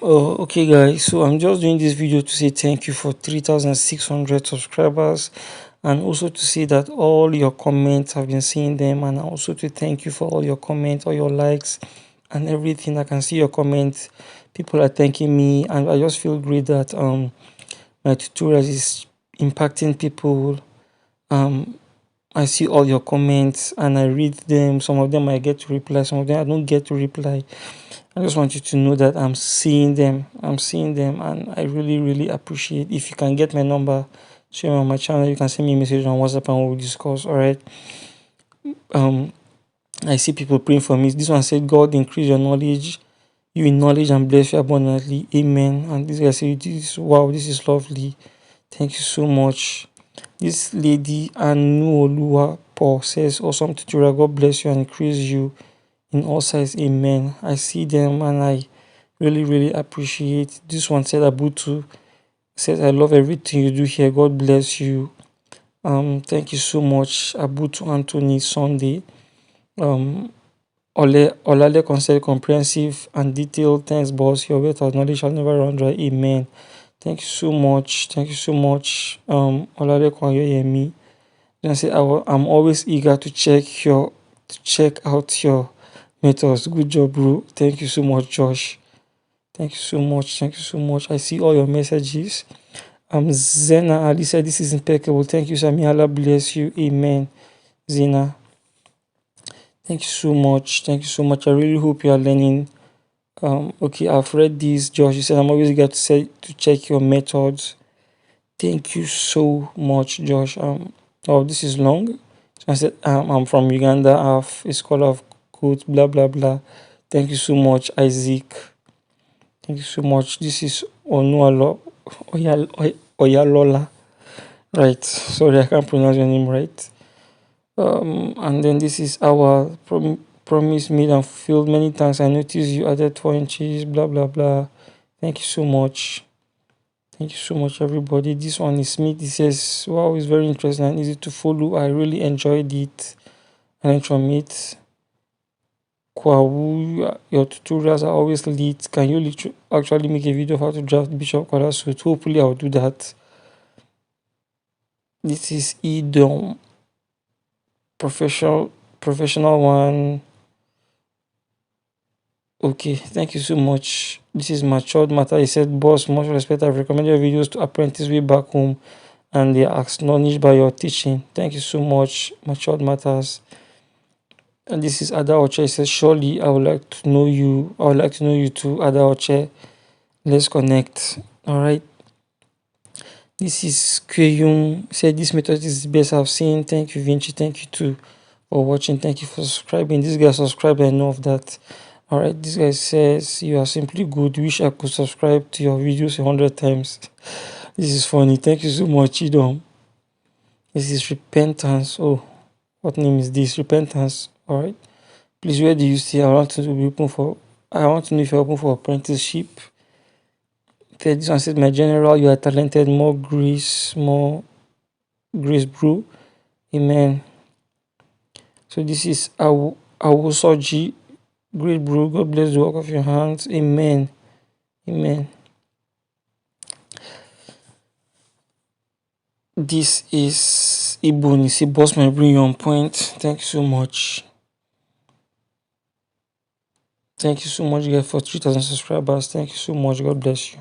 Oh, okay, guys. So I'm just doing this video to say thank you for 3,600 subscribers, and also to say that all your comments have been seeing them, and also to thank you for all your comments, all your likes, and everything. I can see your comments. People are thanking me, and I just feel great that my tutorials is impacting people. Um, I see all your comments and I read them. Some of them I get to reply, some of them I don't get to reply. I just want you to know that I'm seeing them. I'm seeing them, and I really, really appreciate. If you can get my number, share on my channel. You can send me a message on WhatsApp and we'll discuss. All right. Um, I see people praying for me. This one said, "God increase your knowledge, you in knowledge and bless you abundantly. Amen." And this guy said, "This wow, this is lovely. Thank you so much." This lady Anuoluwa Paul says, "Awesome tutorial. God bless you and increase you in all sides. Amen." I see them and I really, really appreciate. This one said, Abutu says, "I love everything you do here. God bless you." Thank you so much, Abutu Anthony Sunday. Olale concept comprehensive and detailed. Thanks, boss. Your wealth of knowledge shall never run dry. Amen. Thank you so much. Thank you so much. Olale Kwanyemi. Then I say, I'm always eager to check out your methods. Good job, bro. Thank you so much, Josh. Thank you so much. Thank you so much. I see all your messages. Zena Ali said, "This is impeccable. Thank you, Sami. Allah bless you. Amen." Zena, thank you so much. Thank you so much. I really hope you are learning. Okay, I've read this. Josh, you said, "I'm always eager to check your methods." Thank you so much, Josh. Oh, this is long. So I said, "I'm from Uganda. I'm a scholar of code, blah, blah, blah." Thank you so much, Isaac. Thank you so much. This is Oyalola. Right. Sorry, I can't pronounce your name right. And then this is our promise made and fulfilled. Many thanks. I noticed you added 4 inches, blah, blah, blah. Thank you so much. Thank you so much, everybody. This one is Smith. He says, "Wow, it's very interesting and easy to follow. I really enjoyed it." And then from it, Kwawu, your tutorials are always lit. Can you actually make a video of how to draft Bishop color suit? Hopefully, I'll do that. This is Edom, professional one. Okay, thank you so much. This is Matured Matter. He said, "Boss, much respect. I've recommended your videos to apprentice way back home, and they are astonished by your teaching. Thank you so much, Matured Matters." And this is Ada Oche. He says, "Surely I would like to know you. I would like to know you too, Ada Oche. Let's connect." All right. This is Kweyum. Said, "This method is the best I've seen. Thank you, Vinci. Thank you too for watching. Thank you for subscribing." This guy subscribed. I know of that. All right. This guy says, "You are simply good. Wish I could subscribe to your videos 100 times." This is funny. Thank you so much, Idom. This is Repentance. Oh, what name is this? Repentance. All right. Please, where do you stay? I want to be open for. I want to know if you're open for apprenticeship. This one says, "My general, you are talented. More grace, bro. Amen." So this is Awosoji. Great, bro. God bless the work of your hands. Amen. Amen. This is Iboni. See, boss, my bring you on point. Thank you so much. Thank you so much, guys, for 3,000 subscribers. Thank you so much. God bless you.